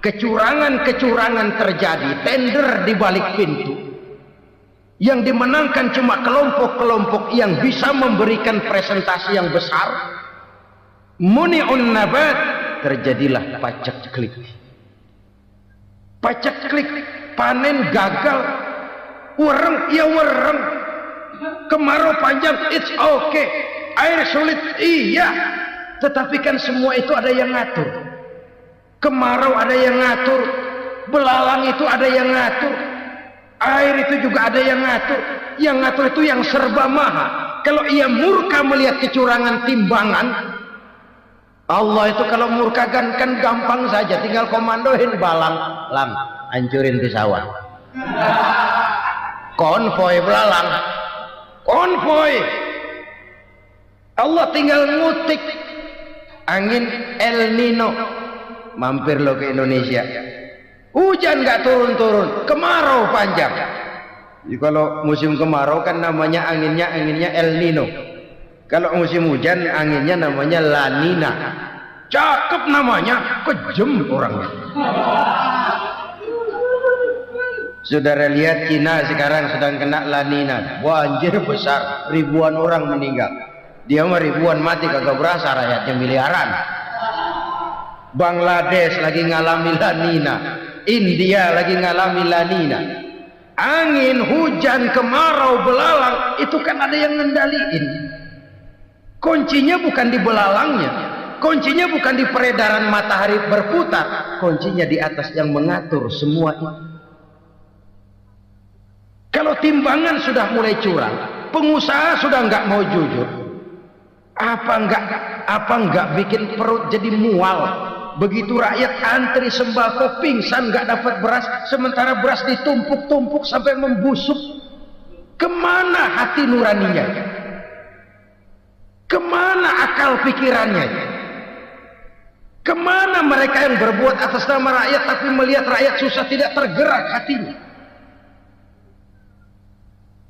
kecurangan-kecurangan terjadi, tender di balik pintu, Yang dimenangkan cuma kelompok-kelompok yang bisa memberikan presentasi yang besar. Muni'un nabat, terjadilah paceklik. Paceklik, panen gagal. Wereng, ya wereng. Kemarau panjang, it's okay. Air sulit, iya. Tetapi kan semua itu ada yang ngatur. Kemarau ada yang ngatur. Belalang itu ada yang ngatur. Air itu juga ada yang ngatur. Yang ngatur itu yang serba maha. Kalau ia murka melihat kecurangan timbangan, Allah itu kalau murka kan gampang saja, tinggal komandoin balang, lang, hancurin pesawat. Konvoy belalang, konvoy. Allah tinggal ngutik angin El Nino, mampir lo ke Indonesia. Hujan nggak turun-turun, kemarau panjang. Jadi kalau musim kemarau kan namanya anginnya El Nino. Kalau musim hujan anginnya namanya La Nina. Cakep namanya, kejem orangnya. Saudara lihat Cina sekarang sedang kena La Nina, banjir besar, ribuan orang meninggal. Dia mah ribuan mati kagak berasa, rakyatnya miliaran. Bangladesh lagi ngalami La Nina. India lagi ngalami La Nina. Angin, hujan, kemarau, belalang itu kan ada yang ngendaliin. Kuncinya bukan di belalangnya, kuncinya bukan di peredaran matahari berputar, kuncinya di atas yang mengatur semua itu. Kalau timbangan sudah mulai curang, pengusaha sudah nggak mau jujur, apa nggak bikin perut jadi mual. Begitu rakyat antri sembako pingsan nggak dapat beras, sementara beras ditumpuk-tumpuk sampai membusuk. Kemana hati nuraninya? Kemana akal pikirannya? Kemana mereka yang berbuat atas nama rakyat tapi melihat rakyat susah tidak tergerak hatinya?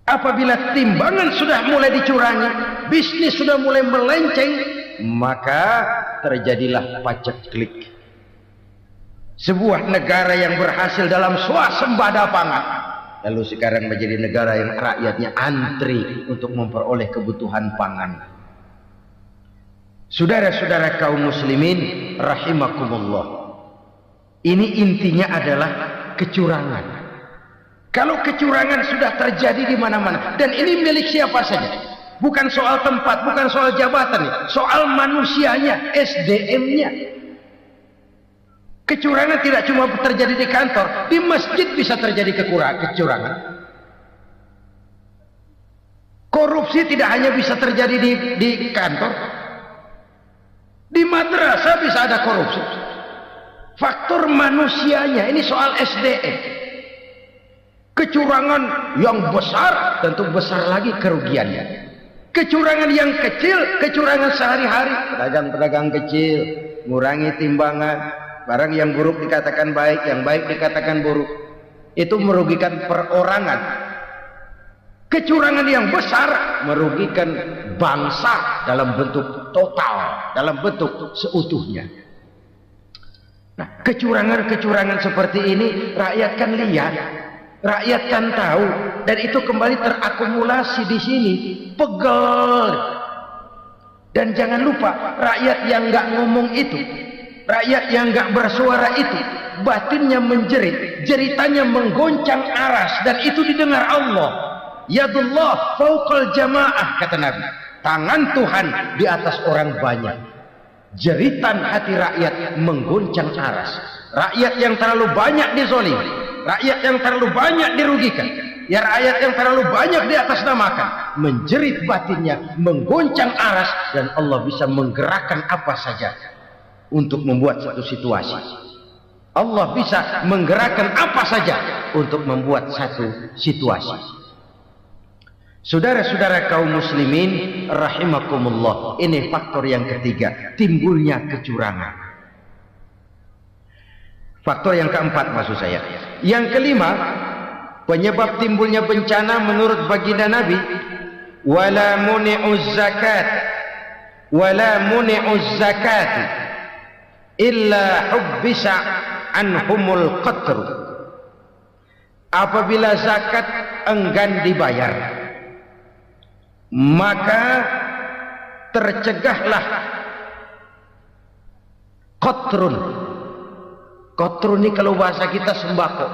Apabila timbangan sudah mulai dicurangi, bisnis sudah mulai melenceng, maka terjadilah paceklik. Sebuah negara yang berhasil dalam swasembada pangan, lalu sekarang menjadi negara yang rakyatnya antri untuk memperoleh kebutuhan pangan. Saudara-saudara kaum muslimin rahimakumullah, ini intinya adalah kecurangan. Kalau kecurangan sudah terjadi di mana-mana, dan ini milik siapa saja, bukan soal tempat, bukan soal jabatan, soal manusianya, SDM-nya. Kecurangan tidak cuma terjadi di kantor, di masjid bisa terjadi kecurangan. Korupsi tidak hanya bisa terjadi di kantor, di madrasah bisa ada korupsi. Faktor manusianya, ini soal SDM. Kecurangan yang besar tentu besar lagi kerugiannya. Kecurangan yang kecil, kecurangan sehari-hari, pedagang-pedagang kecil ngurangi timbangan, barang yang buruk dikatakan baik, yang baik dikatakan buruk, itu merugikan perorangan. Kecurangan yang besar merugikan bangsa dalam bentuk total, dalam bentuk seutuhnya. Nah, kecurangan-kecurangan seperti ini rakyat kan lihat, rakyat kan tahu, dan itu kembali terakumulasi di sini, pegel. Dan jangan lupa, rakyat yang nggak ngomong itu, rakyat yang nggak bersuara itu, batinnya menjerit, jeritannya menggoncang aras, dan itu didengar Allah. Yadullah fauqal jamaah, kata Nabi, tangan Tuhan di atas orang banyak. Jeritan hati rakyat menggoncang aras. Rakyat yang terlalu banyak dizolimi, rakyat yang terlalu banyak dirugikan, ya rakyat yang terlalu banyak di atas namakan, menjerit batinnya, menggoncang aras, dan Allah bisa menggerakkan apa saja untuk membuat satu situasi. Allah bisa menggerakkan apa saja untuk membuat satu situasi. Saudara-saudara kaum muslimin rahimakumullah, ini faktor yang ketiga, timbulnya kecurangan. Faktor yang keempat maksud saya. Yang kelima, penyebab timbulnya bencana menurut baginda Nabi, wala muni'uz zakat wala muni'uz zakat illa hubbisa anhumul qatru. apabila zakat enggan dibayar, maka tercegahlah qatrun. Qatrun ini kalau bahasa kita sembako.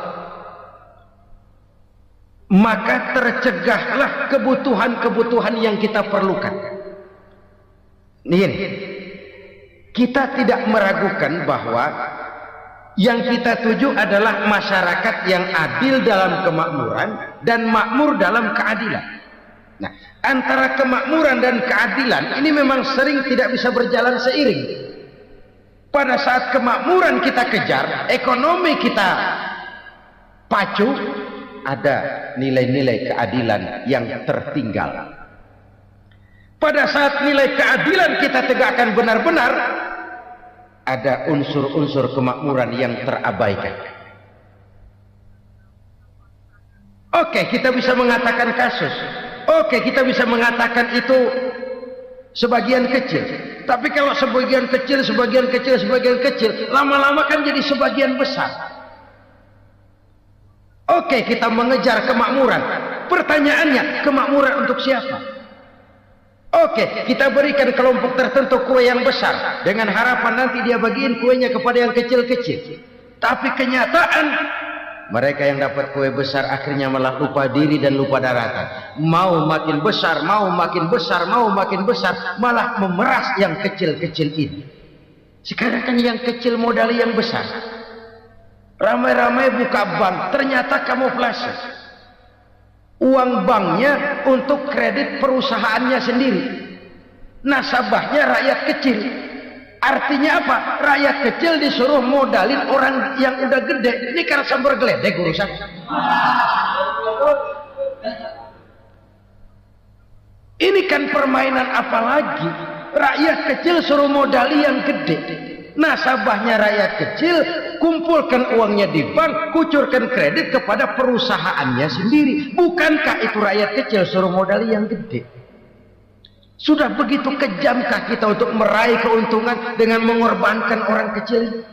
Maka tercegahlah kebutuhan-kebutuhan yang kita perlukan. Ini, kita tidak meragukan bahwa yang kita tuju adalah masyarakat yang adil dalam kemakmuran dan makmur dalam keadilan. Nah, antara kemakmuran dan keadilan ini memang sering tidak bisa berjalan seiring. Pada saat kemakmuran kita kejar, ekonomi kita pacu, ada nilai-nilai keadilan yang tertinggal. Pada saat nilai keadilan kita tegakkan benar-benar, ada unsur-unsur kemakmuran yang terabaikan. Oke, kita bisa mengatakan kasus. Oke, kita bisa mengatakan itu sebagian kecil. Tapi kalau sebagian kecil, lama-lama kan jadi sebagian besar. Oke, kita mengejar kemakmuran. Pertanyaannya, kemakmuran untuk siapa? Oke, kita berikan kelompok tertentu kue yang besar dengan harapan nanti dia bagiin kuenya kepada yang kecil-kecil. Tapi kenyataan mereka yang dapat kue besar akhirnya malah lupa diri dan lupa daratan. Mau makin besar, malah memeras yang kecil-kecil ini. Sekarang kan yang kecil modali yang besar. Ramai-ramai buka bank, ternyata kamuflase. Uang banknya untuk kredit perusahaannya sendiri. Nasabahnya rakyat kecil. Artinya apa? Rakyat kecil disuruh modalin orang yang udah gede. Ini kan sambar geledek urusan. Ini kan permainan apa lagi? Rakyat kecil suruh modali yang gede. Nasabahnya rakyat kecil, kumpulkan uangnya di bank, kucurkan kredit kepada perusahaannya sendiri. Bukankah itu rakyat kecil suruh modali yang gede? Sudah begitu kejamkah kita untuk meraih keuntungan dengan mengorbankan orang kecil?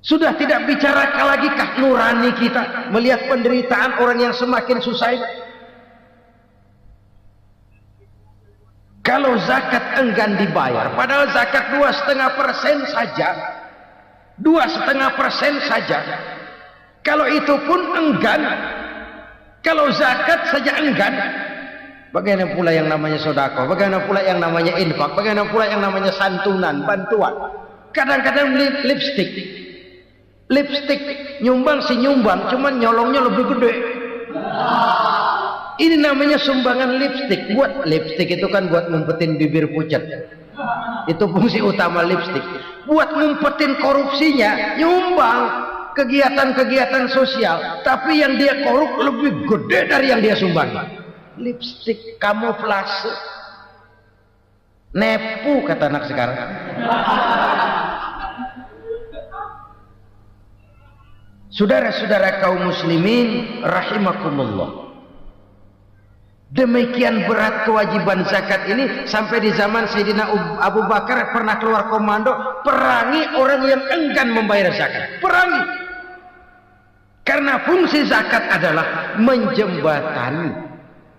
Sudah tidak bicara lagi kah nurani kita melihat penderitaan orang yang semakin susah ini? Kalau zakat enggan dibayar, padahal zakat 2,5% saja, 2,5% saja. Kalau itu pun enggan, kalau zakat saja enggan, bagaimana pula yang namanya sedekah? Bagaimana pula yang namanya infak? Bagaimana pula yang namanya santunan, bantuan? Kadang-kadang lipstick nyumbang si nyumbang, cuman nyolongnya lebih gede. Ini namanya sumbangan lipstick. Buat lipstick itu kan buat ngumpetin bibir pucat. Itu fungsi utama lipstick. Buat ngumpetin korupsinya, nyumbang kegiatan-kegiatan sosial. Tapi yang dia korup lebih gede dari yang dia sumbang. Lipstick kamuflase. Nepu kata anak sekarang. Saudara-saudara kaum muslimin rahimakumullah. Demikian berat kewajiban zakat ini sampai di zaman Sayyidina Abu Bakar pernah keluar komando perangi orang yang enggan membayar zakat. Perangi. Karena fungsi zakat adalah menjembatani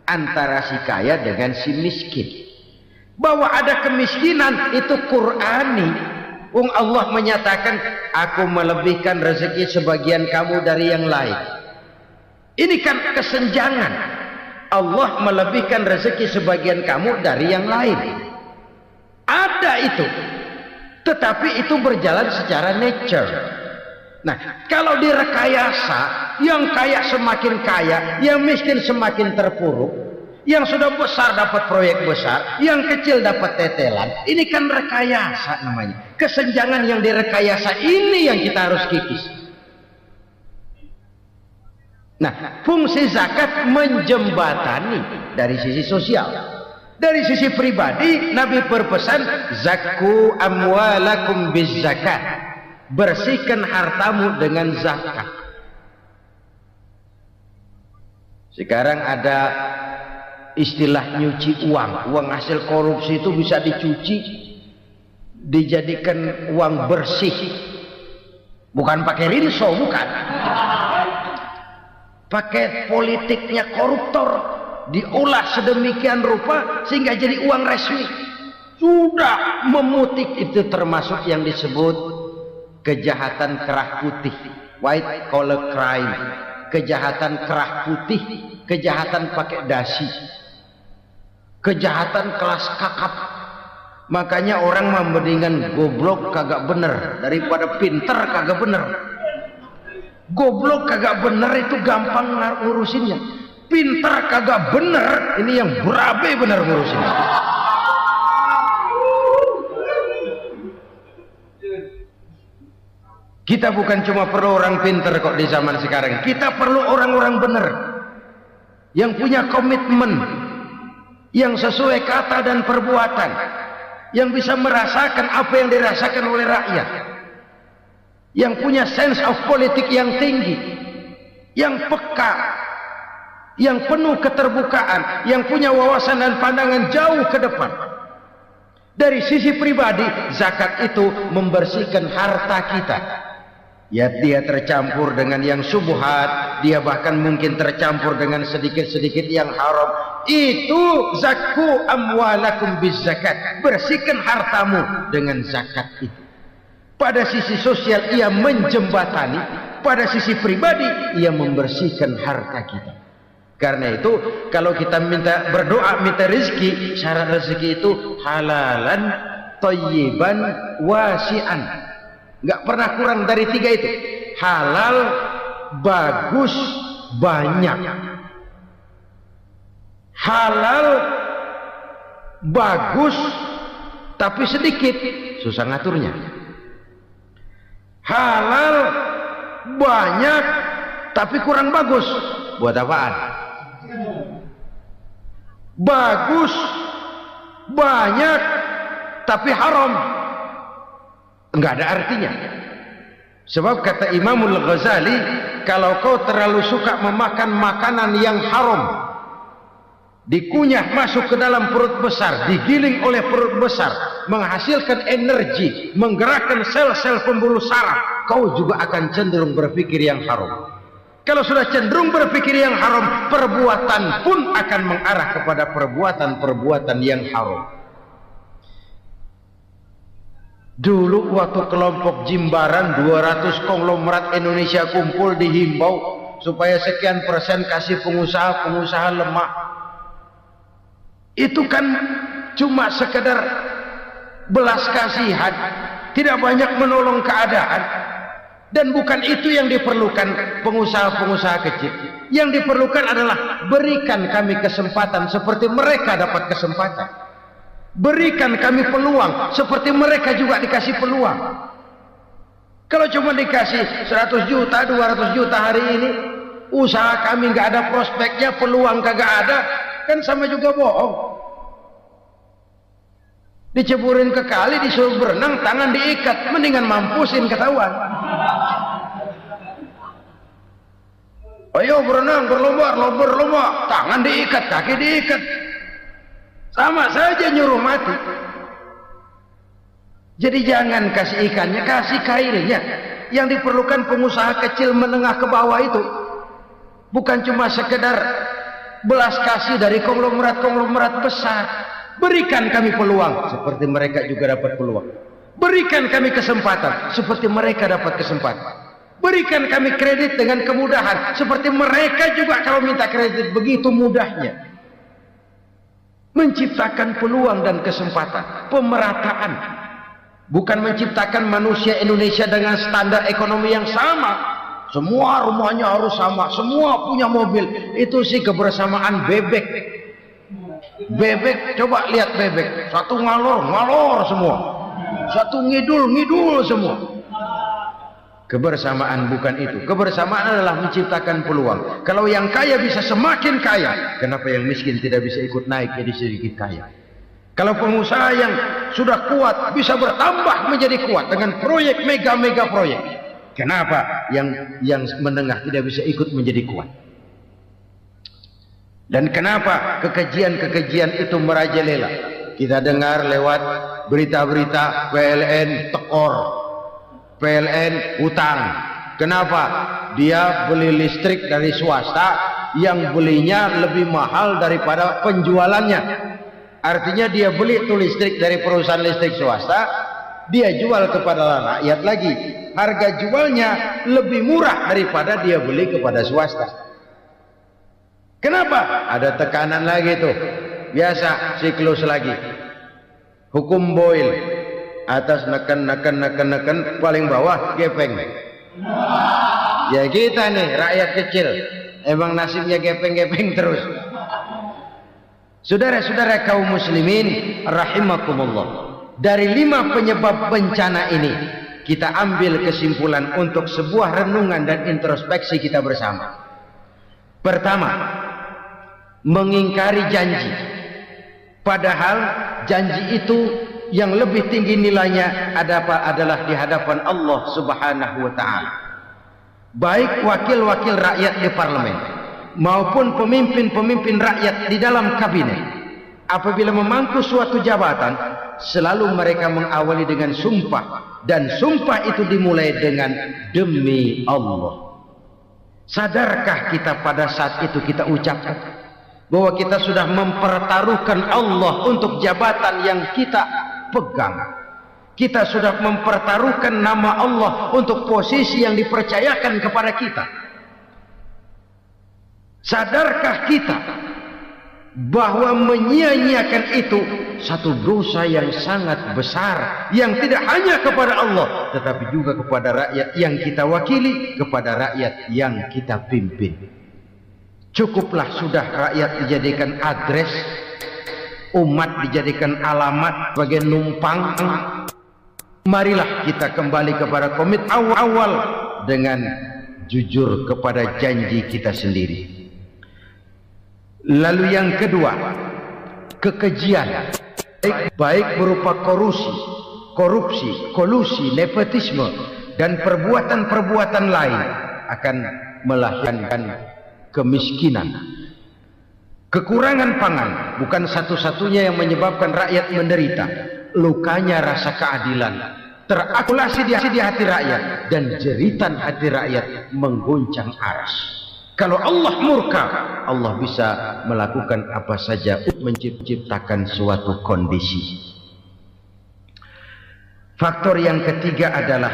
antara si kaya dengan si miskin. Bahwa ada kemiskinan itu Qur'ani. Allah menyatakan, aku melebihkan rezeki sebagian kamu dari yang lain. Ini kan kesenjangan. Allah melebihkan rezeki sebagian kamu dari yang lain. Ada itu. Tetapi itu berjalan secara nature. Nah, kalau direkayasa, yang kaya semakin kaya, yang miskin semakin terpuruk, yang sudah besar dapat proyek besar, yang kecil dapat tetelan. Ini kan rekayasa namanya. Kesenjangan yang direkayasa ini yang kita harus kikis. Nah, fungsi zakat menjembatani dari sisi sosial. Dari sisi pribadi, Nabi berpesan, zakku amwalakum biz zakat. Bersihkan hartamu dengan zakat. Sekarang ada istilah nyuci uang. Uang hasil korupsi itu bisa dicuci, dijadikan uang bersih. Bukan pakai rinso, bukan. paket politiknya koruptor, diolah sedemikian rupa sehingga jadi uang resmi. Sudah memutik, itu termasuk yang disebut kejahatan kerah putih, white collar crime, kejahatan kerah putih, kejahatan pakai dasi, kejahatan kelas kakap. Makanya orang mendingan goblok kagak bener daripada pinter kagak bener. Goblok kagak bener itu gampang ngurusinnya, pinter kagak bener ini yang berabe bener ngurusinnya. Kita bukan cuma perlu orang pinter kok di zaman sekarang, kita perlu orang-orang bener yang punya komitmen, yang sesuai kata dan perbuatan, yang bisa merasakan apa yang dirasakan oleh rakyat, yang punya sense of politik yang tinggi, yang peka, yang penuh keterbukaan, yang punya wawasan dan pandangan jauh ke depan. Dari sisi pribadi, zakat itu membersihkan harta kita. Ya, dia tercampur dengan yang syubhat, dia bahkan mungkin tercampur dengan sedikit-sedikit yang haram. Itu zakku amwalakum bizakat, bersihkan hartamu dengan zakat itu. Pada sisi sosial ia menjembatani, pada sisi pribadi ia membersihkan harta kita. Karena itu kalau kita minta berdoa minta rezeki, syarat rezeki itu halalan thayyiban wasi'an. Nggak pernah kurang dari 3 itu. Halal, bagus, banyak. Halal, bagus, tapi sedikit, susah ngaturnya. Halal, banyak, tapi kurang bagus, buat apaan? Bagus, banyak, tapi haram, enggak ada artinya. Sebab kata Imamul Ghazali, kalau kau terlalu suka memakan makanan yang haram, dikunyah masuk ke dalam perut besar, digiling oleh perut besar, menghasilkan energi, menggerakkan sel-sel pembuluh saraf, kau juga akan cenderung berpikir yang haram. Kalau sudah cenderung berpikir yang haram, perbuatan pun akan mengarah kepada perbuatan-perbuatan yang haram. Dulu waktu kelompok Jimbaran 200 konglomerat Indonesia kumpul, dihimbau supaya sekian persen kasih pengusaha lemah. Itu kan cuma sekedar belas kasihan, tidak banyak menolong keadaan. Dan bukan itu yang diperlukan pengusaha-pengusaha kecil. Yang diperlukan adalah berikan kami kesempatan seperti mereka dapat kesempatan. Berikan kami peluang seperti mereka juga dikasih peluang. Kalau cuma dikasih 100 juta, 200 juta hari ini, usaha kami nggak ada prospeknya, peluang kagak ada, kan sama juga bohong. Diceburin ke kali, disuruh berenang, tangan diikat, mendingan mampusin ketahuan. Ayo berenang, berlomba, tangan diikat, kaki diikat, sama saja nyuruh mati. Jadi jangan kasih ikannya, kasih kailnya. Yang diperlukan pengusaha kecil menengah ke bawah itu bukan cuma sekedar belas kasih dari konglomerat-konglomerat besar. Berikan kami peluang seperti mereka juga dapat peluang. Berikan kami kesempatan seperti mereka dapat kesempatan. Berikan kami kredit dengan kemudahan seperti mereka juga kalau minta kredit begitu mudahnya. Menciptakan peluang dan kesempatan, pemerataan. Bukan menciptakan manusia Indonesia dengan standar ekonomi yang sama. Semua rumahnya harus sama, semua punya mobil. Itu sih kebersamaan bebek. Bebek, coba lihat bebek, satu ngalor semua, satu ngidul semua. Kebersamaan bukan itu. Kebersamaan adalah menciptakan peluang. Kalau yang kaya bisa semakin kaya, kenapa yang miskin tidak bisa ikut naik jadi sedikit kaya? Kalau pengusaha yang sudah kuat bisa bertambah menjadi kuat dengan proyek mega proyek, kenapa yang menengah tidak bisa ikut menjadi kuat? Dan kenapa kekejian itu merajalela? Kita dengar lewat berita-berita PLN tekor, PLN utang, Kenapa? Dia beli listrik dari swasta yang belinya lebih mahal daripada penjualannya. Artinya dia beli itu listrik dari perusahaan listrik swasta, dia jual kepada rakyat lagi. Harga jualnya lebih murah daripada dia beli kepada swasta. Kenapa? Ada tekanan lagi tuh. Biasa siklus lagi. Hukum Boyle. Atas neken paling bawah gepeng. Ya kita nih rakyat kecil. Emang nasibnya gepeng-gepeng terus. Saudara-saudara kaum muslimin rahimakumullah. Dari 5 penyebab bencana ini, kita ambil kesimpulan untuk sebuah renungan dan introspeksi kita bersama. Pertama, mengingkari janji. Padahal janji itu yang lebih tinggi nilainya adalah di hadapan Allah Subhanahu wa taala. Baik wakil-wakil rakyat di parlemen maupun pemimpin-pemimpin rakyat di dalam kabinet, apabila memangku suatu jabatan, selalu mereka mengawali dengan sumpah, dan sumpah itu dimulai dengan demi Allah. Sadarkah kita pada saat itu kita ucapkan bahwa kita sudah mempertaruhkan Allah untuk jabatan yang kita pegang? Kita sudah mempertaruhkan nama Allah untuk posisi yang dipercayakan kepada kita. Sadarkah kita bahwa menyia-nyiakan itu satu dosa yang sangat besar, yang tidak hanya kepada Allah tetapi juga kepada rakyat yang kita wakili, kepada rakyat yang kita pimpin. Cukuplah sudah rakyat dijadikan adres, umat dijadikan alamat sebagai numpang. Marilah kita kembali kepada komit awal dengan jujur kepada janji kita sendiri. Lalu yang kedua, kekejian, baik berupa korupsi, kolusi, nepotisme, dan perbuatan-perbuatan lain akan melahirkan kemiskinan. Kekurangan pangan bukan satu-satunya yang menyebabkan rakyat menderita. Lukanya rasa keadilan terakumulasi di hati rakyat, dan jeritan hati rakyat mengguncang aras. Kalau Allah murka, Allah bisa melakukan apa saja untuk menciptakan suatu kondisi. Faktor yang ketiga adalah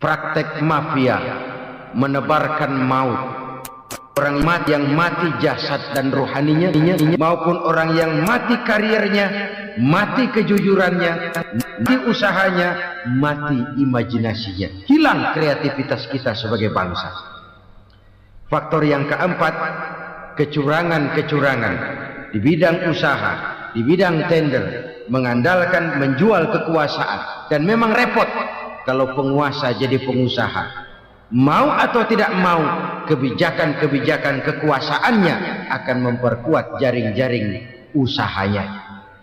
praktek mafia menebarkan maut. Orang yang mati jasad dan rohaninya, maupun orang yang mati karirnya, mati kejujurannya, mati usahanya, mati imajinasinya. Hilang kreativitas kita sebagai bangsa. Faktor yang keempat, kecurangan-kecurangan di bidang usaha, di bidang tender, mengandalkan menjual kekuasaan. Dan memang repot kalau penguasa jadi pengusaha. Mau atau tidak mau, kebijakan-kebijakan kekuasaannya akan memperkuat jaring-jaring usahanya.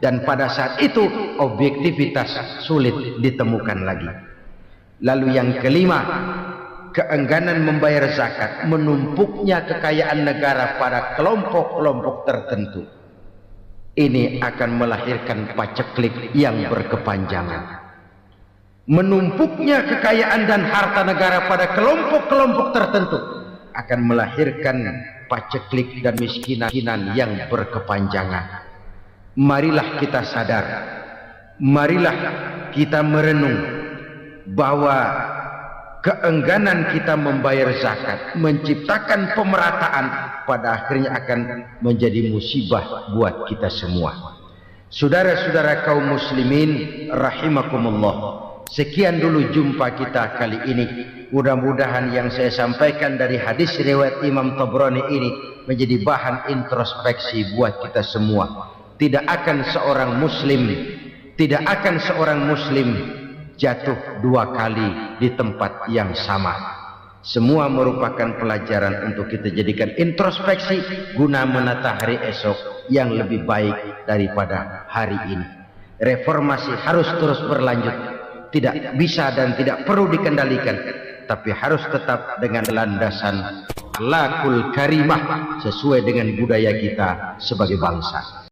Dan pada saat itu objektivitas sulit ditemukan lagi. Lalu yang kelima, keengganan membayar zakat, menumpuknya kekayaan negara pada kelompok-kelompok tertentu. Ini akan melahirkan paceklik yang berkepanjangan. Menumpuknya kekayaan dan harta negara pada kelompok-kelompok tertentu akan melahirkan paceklik dan miskinan yang berkepanjangan. Marilah kita sadar, marilah kita merenung bahwa keengganan kita membayar zakat, menciptakan pemerataan, pada akhirnya akan menjadi musibah buat kita semua. Saudara-saudara kaum muslimin rahimakumullah, sekian dulu jumpa kita kali ini. Mudah-mudahan yang saya sampaikan dari hadis riwayat Imam Tabrani ini menjadi bahan introspeksi buat kita semua. Tidak akan seorang muslim jatuh 2 kali di tempat yang sama. Semua merupakan pelajaran untuk kita jadikan introspeksi guna menata hari esok yang lebih baik daripada hari ini. Reformasi harus terus berlanjut, tidak bisa dan tidak perlu dikendalikan, tapi harus tetap dengan landasan akhlakul karimah sesuai dengan budaya kita sebagai bangsa.